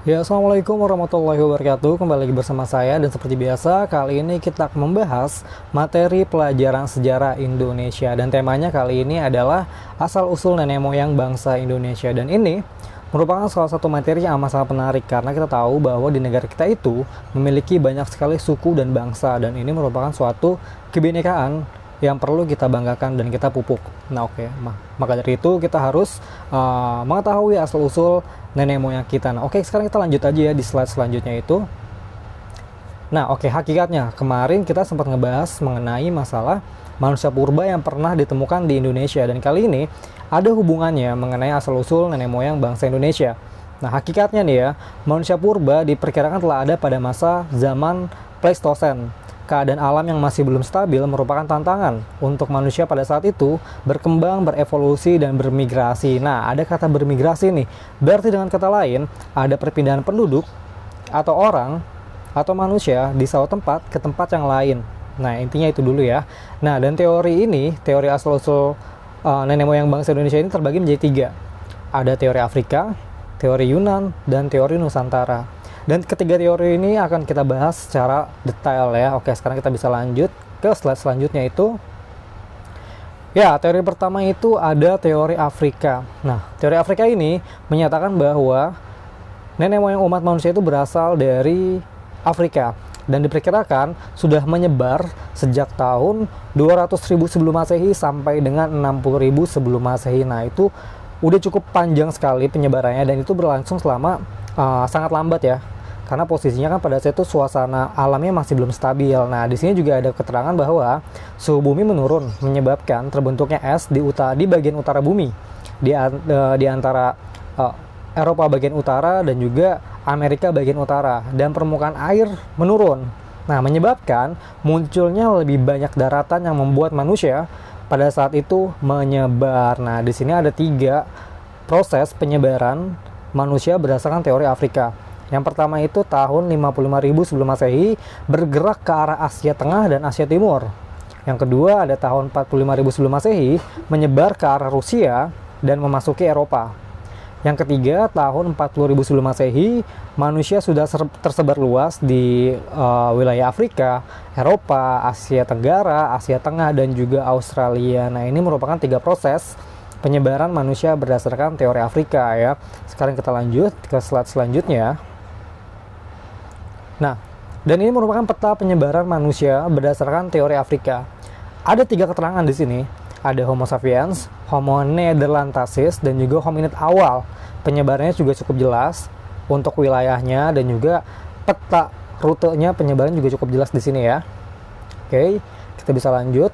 Ya, assalamualaikum warahmatullahi wabarakatuh. Kembali lagi bersama saya, dan seperti biasa kali ini kita akan membahas materi pelajaran sejarah Indonesia, dan temanya kali ini adalah asal-usul nenek moyang bangsa Indonesia. Dan ini merupakan salah satu materi yang amat sangat menarik karena kita tahu bahwa di negara kita itu memiliki banyak sekali suku dan bangsa, dan ini merupakan suatu kebinekaan yang perlu kita banggakan dan kita pupuk. Nah, maka dari itu kita harus mengetahui asal-usul nenek moyang kita. Nah, sekarang kita lanjut aja ya di slide selanjutnya itu. Nah, hakikatnya kemarin kita sempat ngebahas mengenai masalah manusia purba yang pernah ditemukan di Indonesia, dan kali ini ada hubungannya mengenai asal-usul nenek moyang bangsa Indonesia. Nah, hakikatnya nih ya, manusia purba diperkirakan telah ada pada masa zaman Pleistosen. Keadaan alam yang masih belum stabil merupakan tantangan untuk manusia pada saat itu berkembang, berevolusi, dan bermigrasi. Nah, ada kata bermigrasi nih. Berarti dengan kata lain, ada perpindahan penduduk atau orang atau manusia di suatu tempat ke tempat yang lain. Nah, intinya itu dulu ya. Nah, dan teori ini, teori asal-usul nenek moyang bangsa Indonesia ini terbagi menjadi 3. Ada teori Afrika, teori Yunan, dan teori Nusantara. Dan ketiga teori ini akan kita bahas secara detail ya. Sekarang kita bisa lanjut ke slide selanjutnya itu. Ya, teori pertama itu ada teori Afrika. Nah, teori Afrika ini menyatakan bahwa nenek moyang umat manusia itu berasal dari Afrika dan diperkirakan sudah menyebar sejak tahun 200.000 sebelum Masehi sampai dengan 60.000 sebelum Masehi. Nah, itu udah cukup panjang sekali penyebarannya, dan itu berlangsung selama sangat lambat ya. Karena posisinya kan pada saat itu suasana alamnya masih belum stabil. Nah, di sini juga ada keterangan bahwa suhu bumi menurun menyebabkan terbentuknya es di bagian utara bumi, di antara Eropa bagian utara dan juga Amerika bagian utara, dan permukaan air menurun. Nah, menyebabkan munculnya lebih banyak daratan yang membuat manusia pada saat itu menyebar. Nah, di sini ada 3 proses penyebaran manusia berdasarkan teori Afrika. Yang pertama itu tahun 55.000 sebelum Masehi bergerak ke arah Asia Tengah dan Asia Timur. Yang kedua ada tahun 45.000 sebelum Masehi menyebar ke arah Rusia dan memasuki Eropa. Yang ketiga tahun 40.000 sebelum Masehi manusia sudah tersebar luas di wilayah Afrika, Eropa, Asia Tenggara, Asia Tengah, dan juga Australia. Nah, ini merupakan 3 proses penyebaran manusia berdasarkan teori Afrika ya. Sekarang kita lanjut ke slide selanjutnya. Nah, dan ini merupakan peta penyebaran manusia berdasarkan teori Afrika. Ada 3 keterangan di sini. Ada Homo sapiens, Homo neanderthalensis, dan juga hominid awal. Penyebarannya juga cukup jelas untuk wilayahnya, dan juga peta rutenya penyebaran juga cukup jelas di sini ya. Kita bisa lanjut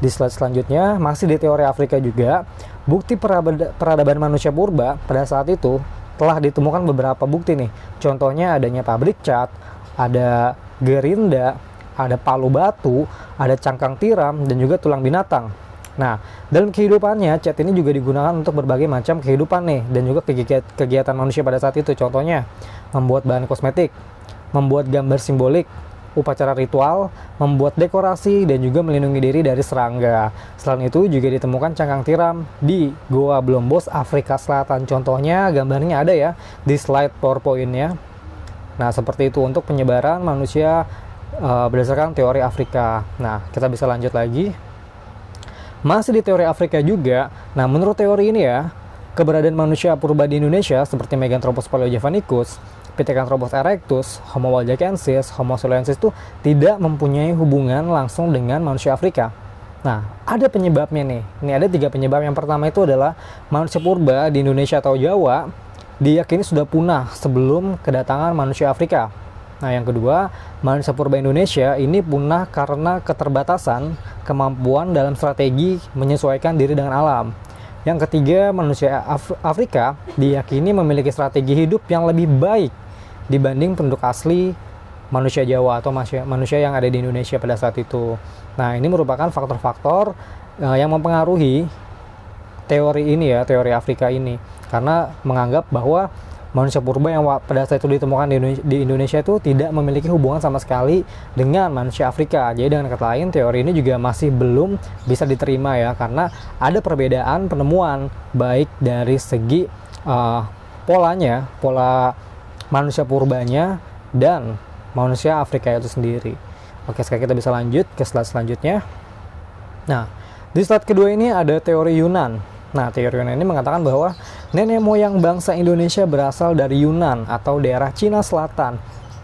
di slide selanjutnya. Masih di teori Afrika juga, bukti peradaban manusia purba pada saat itu telah ditemukan beberapa bukti nih. Contohnya adanya pabrik cat, ada gerinda, ada palu batu, ada cangkang tiram, dan juga tulang binatang. Nah, dalam kehidupannya cat ini juga digunakan untuk berbagai macam kehidupan nih, dan juga kegiatan manusia pada saat itu. Contohnya membuat bahan kosmetik, membuat gambar simbolik, upacara ritual, membuat dekorasi, dan juga melindungi diri dari serangga. Selain itu juga ditemukan cangkang tiram di Goa Blombos, Afrika Selatan. Contohnya gambarnya ada ya di slide PowerPoint-nya. Nah, seperti itu untuk penyebaran manusia berdasarkan teori Afrika. Nah, kita bisa lanjut lagi. Masih di teori Afrika juga. Nah, menurut teori ini ya, keberadaan manusia purba di Indonesia seperti Meganthropus paleojavanicus, Pithecanthropus erectus, Homo waldensiensis, Homo siloensis itu tidak mempunyai hubungan langsung dengan manusia Afrika. Nah, ada penyebabnya nih. Ini ada 3 penyebab. Yang pertama itu adalah manusia purba di Indonesia atau Jawa diyakini sudah punah sebelum kedatangan manusia Afrika. Nah, yang kedua, manusia purba Indonesia ini punah karena keterbatasan kemampuan dalam strategi menyesuaikan diri dengan alam. Yang ketiga, manusia Afrika diyakini memiliki strategi hidup yang lebih baik dibanding penduduk asli manusia Jawa atau manusia yang ada di Indonesia pada saat itu. Nah, ini merupakan faktor-faktor yang mempengaruhi teori ini ya, teori Afrika ini. Karena menganggap bahwa manusia purba yang pada saat itu ditemukan di Indonesia itu tidak memiliki hubungan sama sekali dengan manusia Afrika. Jadi dengan kata lain, teori ini juga masih belum bisa diterima ya, karena ada perbedaan penemuan baik dari segi polanya, pola manusia purbanya, dan manusia Afrika itu sendiri. Oke, sekarang kita bisa lanjut ke slide selanjutnya. Nah, di slide kedua ini ada teori Yunan. Nah, teori Yunan ini mengatakan bahwa nenek moyang bangsa Indonesia berasal dari Yunan atau daerah Cina Selatan.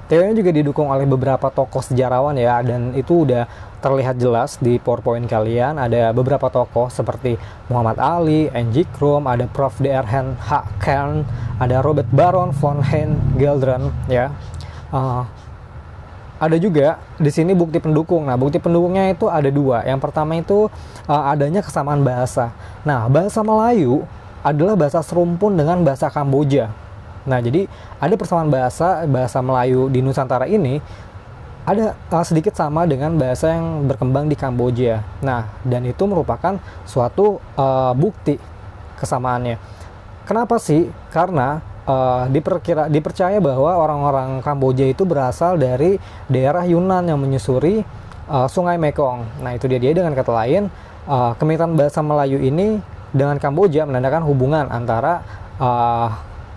Teorinya juga didukung oleh beberapa tokoh sejarawan ya, dan itu udah terlihat jelas di PowerPoint kalian. Ada beberapa tokoh seperti Muhammad Ali, N.G. Krom, ada Prof. Dr. H. Kern, ada Robert Baron von Geldern ya. Ada juga di sini bukti pendukung. Nah, bukti pendukungnya itu ada dua. Yang pertama itu adanya kesamaan bahasa. Nah, bahasa Melayu adalah bahasa serumpun dengan bahasa Kamboja. Nah, jadi ada persamaan bahasa Melayu di Nusantara ini ada sedikit sama dengan bahasa yang berkembang di Kamboja. Nah, dan itu merupakan suatu bukti kesamaannya. Kenapa sih? Karena dipercaya bahwa orang-orang Kamboja itu berasal dari daerah Yunan yang menyusuri Sungai Mekong. Nah, itu dia dengan kata lain, kemiripan bahasa Melayu ini dengan Kamboja menandakan hubungan antara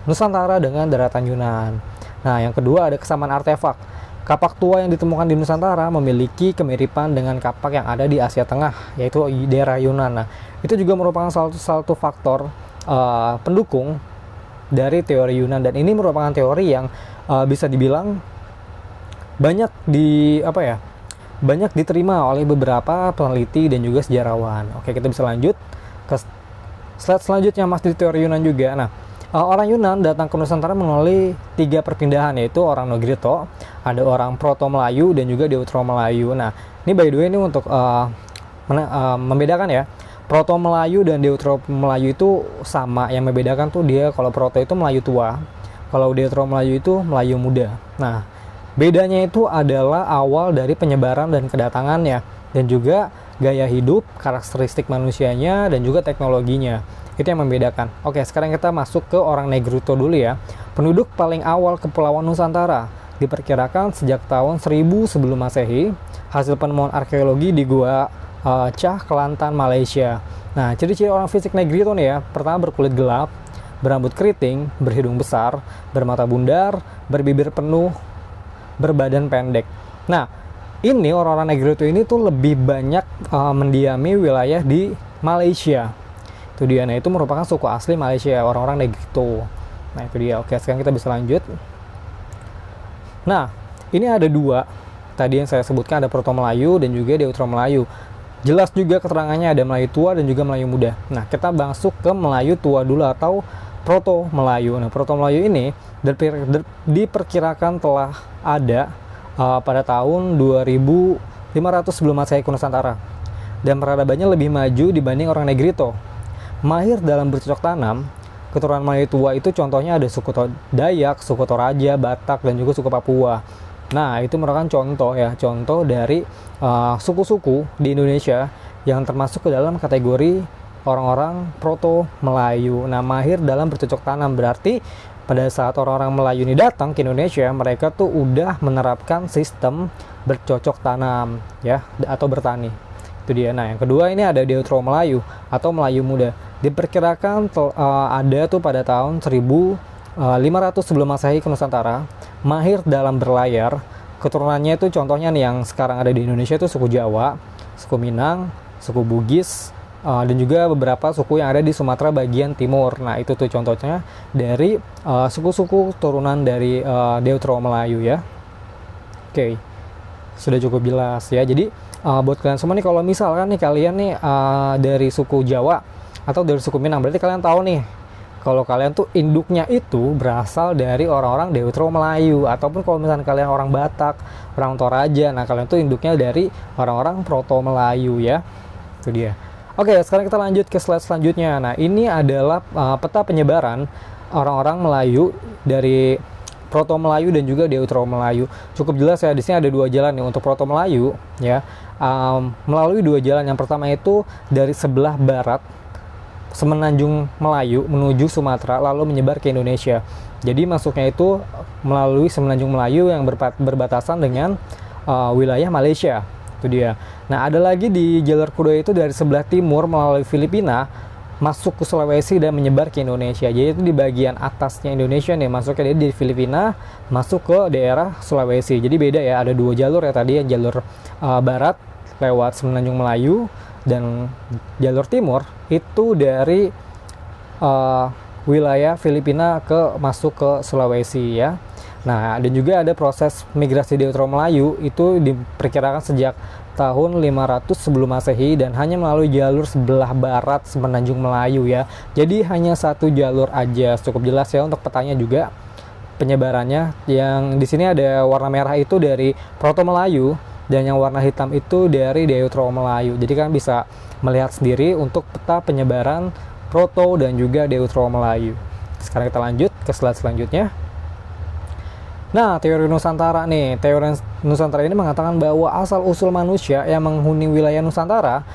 Nusantara dengan daratan Yunan. Nah, yang kedua ada kesamaan artefak. Kapak tua yang ditemukan di Nusantara memiliki kemiripan dengan kapak yang ada di Asia Tengah, yaitu daerah Yunan. Nah, itu juga merupakan salah satu faktor pendukung dari teori Yunan, dan ini merupakan teori yang bisa dibilang banyak diterima oleh beberapa peneliti dan juga sejarawan. Oke, kita bisa lanjut ke slide selanjutnya, mas, di teori Yunan juga. Nah, orang Yunan datang ke Nusantara melalui 3 perpindahan, yaitu orang Negrito, ada orang Proto Melayu, dan juga Deutero Melayu. Nah, ini by the way ini untuk membedakan ya. Proto Melayu dan Deutero Melayu itu sama, yang membedakan tuh dia kalau Proto itu Melayu tua, kalau Deutero Melayu itu Melayu muda. Nah, bedanya itu adalah awal dari penyebaran dan kedatangannya, dan juga gaya hidup, karakteristik manusianya, dan juga teknologinya. Itu yang membedakan. Oke, sekarang kita masuk ke orang Negrito dulu ya. Penduduk paling awal Kepulauan Nusantara diperkirakan sejak tahun 1000 sebelum Masehi. Hasil penemuan arkeologi di Gua Cah, Kelantan, Malaysia. Nah, ciri-ciri orang fisik Negrito nih ya. Pertama, berkulit gelap, berambut keriting, berhidung besar, bermata bundar, berbibir penuh, berbadan pendek. Nah, ini orang-orang Negrito ini tuh lebih banyak mendiami wilayah di Malaysia. Itu dia. Nah, itu merupakan suku asli Malaysia, orang-orang Negrito. Nah, itu dia. Oke, sekarang kita bisa lanjut. Nah, ini ada dua tadi yang saya sebutkan, ada Proto Melayu dan juga Deutero Melayu. Jelas juga keterangannya ada Melayu tua dan juga Melayu muda. Nah, kita masuk ke Melayu tua dulu atau Proto Melayu. Nah, Proto Melayu ini diperkirakan telah ada pada tahun 2500 sebelum Masehi ke Nusantara, dan peradabannya lebih maju dibanding orang Negrito. Mahir dalam bercocok tanam, keturunan Melayu tua itu contohnya ada suku Dayak, suku Toraja, Batak, dan juga suku Papua. Nah, itu merupakan contoh dari suku-suku di Indonesia yang termasuk ke dalam kategori orang-orang Proto Melayu. Nah, mahir dalam bercocok tanam berarti pada saat orang-orang Melayu ini datang ke Indonesia, mereka tuh udah menerapkan sistem bercocok tanam ya, atau bertani. Itu dia. Nah, yang kedua ini ada Deutero Melayu atau Melayu muda. Diperkirakan ada tuh pada tahun 1500 sebelum Masehi ke Nusantara. Mahir dalam berlayar. Keturunannya itu contohnya nih yang sekarang ada di Indonesia itu suku Jawa, suku Minang, suku Bugis, dan juga beberapa suku yang ada di Sumatera bagian timur. Nah, itu tuh contohnya dari suku-suku turunan dari Deutero Melayu ya. Oke, sudah cukup jelas ya. Jadi buat kalian semua nih, kalau misalkan nih kalian nih dari suku Jawa atau dari suku Minang, berarti kalian tahu nih kalau kalian tuh induknya itu berasal dari orang-orang Deutero Melayu. Ataupun kalau misalkan kalian orang Batak, orang Toraja, nah kalian tuh induknya dari orang-orang Proto Melayu ya. Itu dia. Oke, sekarang kita lanjut ke slide selanjutnya. Nah, ini adalah peta penyebaran orang-orang Melayu dari Proto Melayu dan juga Deutero Melayu. Cukup jelas ya, di sini ada 2 jalan nih untuk Proto Melayu ya. Melalui 2 jalan. Yang pertama itu dari sebelah barat Semenanjung Melayu menuju Sumatera lalu menyebar ke Indonesia. Jadi masuknya itu melalui Semenanjung Melayu yang berbatasan dengan wilayah Malaysia. Itu dia. Nah, ada lagi di jalur kedua itu dari sebelah timur melalui Filipina masuk ke Sulawesi dan menyebar ke Indonesia. Jadi itu di bagian atasnya Indonesia nih, masuknya dia di Filipina, masuk ke daerah Sulawesi. Jadi beda ya, ada 2 jalur ya tadi, jalur barat lewat Semenanjung Melayu, dan jalur timur itu dari wilayah Filipina masuk ke Sulawesi ya. Nah, dan juga ada proses migrasi Deutero Melayu itu diperkirakan sejak tahun 500 sebelum Masehi dan hanya melalui jalur sebelah barat Semenanjung Melayu ya. Jadi hanya satu jalur aja, cukup jelas ya untuk petanya juga penyebarannya. Yang di sini ada warna merah itu dari Proto Melayu dan yang warna hitam itu dari Deutero Melayu. Jadi kan bisa melihat sendiri untuk peta penyebaran Proto dan juga Deutero Melayu. Sekarang kita lanjut ke slide selanjutnya. Nah, teori Nusantara nih. Teori Nusantara ini mengatakan bahwa asal-usul manusia yang menghuni wilayah Nusantara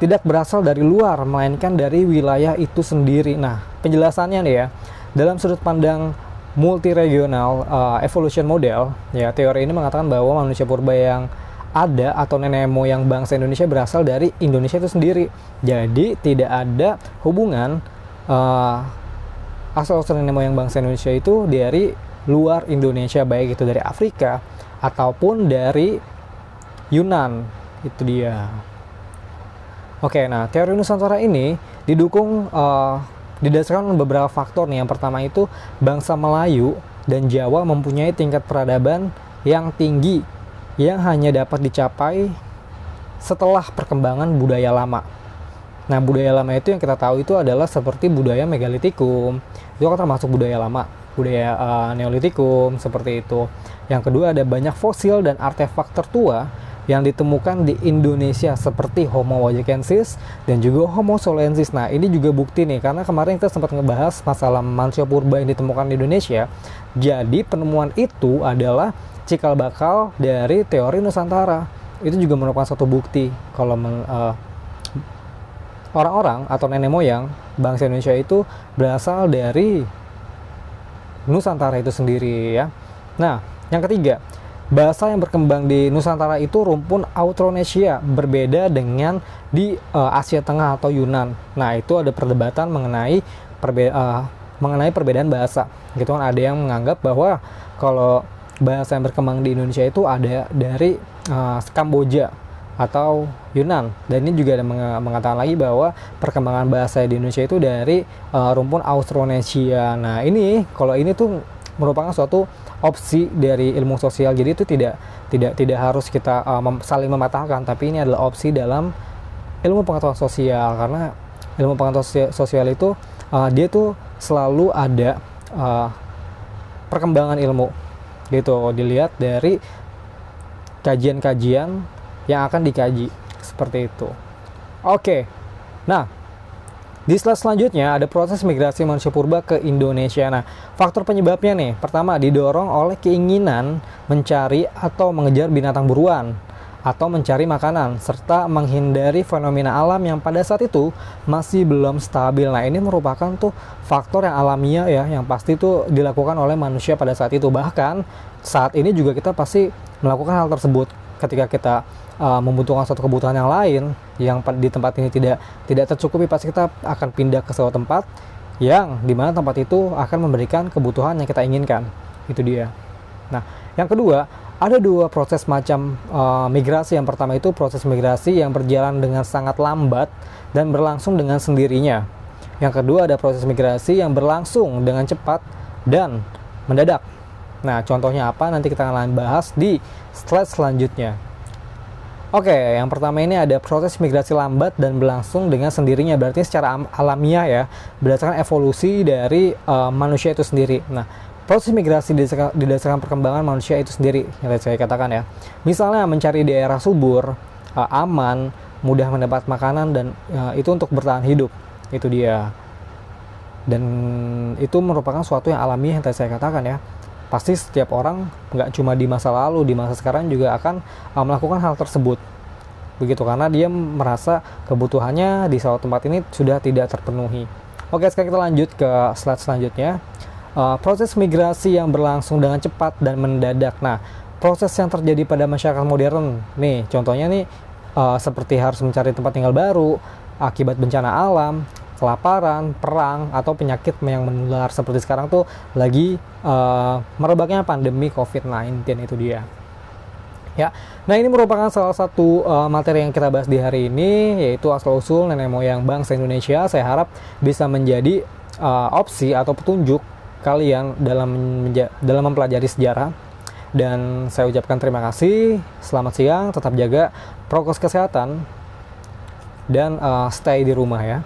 tidak berasal dari luar, melainkan dari wilayah itu sendiri. Nah, penjelasannya nih ya, dalam sudut pandang multiregional evolution model, ya teori ini mengatakan bahwa manusia purba yang ada atau nenek moyang bangsa Indonesia berasal dari Indonesia itu sendiri. Jadi tidak ada hubungan asal-usul nenek moyang bangsa Indonesia itu dari luar Indonesia, baik itu dari Afrika ataupun dari Yunan. Itu dia. Oke, nah teori Nusantara ini didasarkan beberapa faktor nih. Yang pertama itu bangsa Melayu dan Jawa mempunyai tingkat peradaban yang tinggi yang hanya dapat dicapai setelah perkembangan budaya lama. Nah, budaya lama itu yang kita tahu itu adalah seperti budaya megalitikum. Itu kan termasuk budaya lama, budaya neolitikum seperti itu. Yang kedua, ada banyak fosil dan artefak tertua yang ditemukan di Indonesia seperti Homo wajakensis dan juga Homo solensis. Nah, ini juga bukti nih, karena kemarin kita sempat ngebahas masalah manusia purba yang ditemukan di Indonesia. Jadi penemuan itu adalah cikal bakal dari teori Nusantara. Itu juga merupakan satu bukti kalau orang-orang atau nenek moyang bangsa Indonesia itu berasal dari Nusantara itu sendiri ya. Nah, yang ketiga, bahasa yang berkembang di Nusantara itu rumpun Austronesia, berbeda dengan di Asia Tengah atau Yunan. Nah, itu ada perdebatan mengenai perbedaan bahasa. Gitu kan, ada yang menganggap bahwa kalau bahasa yang berkembang di Indonesia itu ada dari Kamboja atau Yunan, dan ini juga ada mengatakan lagi bahwa perkembangan bahasa di Indonesia itu dari rumpun Austronesia. Nah, ini kalau ini tuh merupakan suatu opsi dari ilmu sosial, jadi itu tidak harus kita saling mematahkan, tapi ini adalah opsi dalam ilmu pengetahuan sosial, karena ilmu pengetahuan sosial itu dia tuh selalu ada perkembangan ilmu gitu, dilihat dari kajian-kajian yang akan dikaji seperti itu. Oke, nah di slide selanjutnya ada proses migrasi manusia purba ke Indonesia. Nah, faktor penyebabnya nih, pertama didorong oleh keinginan mencari atau mengejar binatang buruan atau mencari makanan, serta menghindari fenomena alam yang pada saat itu masih belum stabil. Nah, ini merupakan tuh faktor yang alamiah ya, yang pasti tuh dilakukan oleh manusia pada saat itu. Bahkan saat ini juga kita pasti melakukan hal tersebut ketika kita membutuhkan suatu kebutuhan yang lain yang di tempat ini tidak tercukupi, pasti kita akan pindah ke suatu tempat yang dimana tempat itu akan memberikan kebutuhan yang kita inginkan. Itu dia. Nah, yang kedua, ada dua proses macam migrasi. Yang pertama itu proses migrasi yang berjalan dengan sangat lambat dan berlangsung dengan sendirinya. Yang kedua, ada proses migrasi yang berlangsung dengan cepat dan mendadak. Nah, contohnya apa? Nanti kita akan bahas di slide selanjutnya. Oke, yang pertama ini ada proses migrasi lambat dan berlangsung dengan sendirinya. Berarti secara alamiah ya, berdasarkan evolusi dari manusia itu sendiri. Nah, proses migrasi didasarkan perkembangan manusia itu sendiri, yang tadi saya katakan ya. Misalnya mencari daerah subur, aman, mudah mendapat makanan, dan itu untuk bertahan hidup. Itu dia. Dan itu merupakan suatu yang alamiah yang tadi saya katakan ya. Pasti setiap orang, nggak cuma di masa lalu, di masa sekarang juga akan melakukan hal tersebut. Begitu, karena dia merasa kebutuhannya di suatu tempat ini sudah tidak terpenuhi. Oke, sekarang kita lanjut ke slide selanjutnya. Proses migrasi yang berlangsung dengan cepat dan mendadak. Nah, proses yang terjadi pada masyarakat modern, nih contohnya nih seperti harus mencari tempat tinggal baru, akibat bencana alam, kelaparan, perang, atau penyakit yang menular seperti sekarang tuh lagi merebaknya pandemi COVID-19 itu dia. Ya, nah ini merupakan salah satu materi yang kita bahas di hari ini, yaitu asal-usul nenek moyang bangsa Indonesia. Saya harap bisa menjadi opsi atau petunjuk kalian dalam mempelajari sejarah. Dan saya ucapkan terima kasih, selamat siang, tetap jaga prokes kesehatan, dan stay di rumah ya.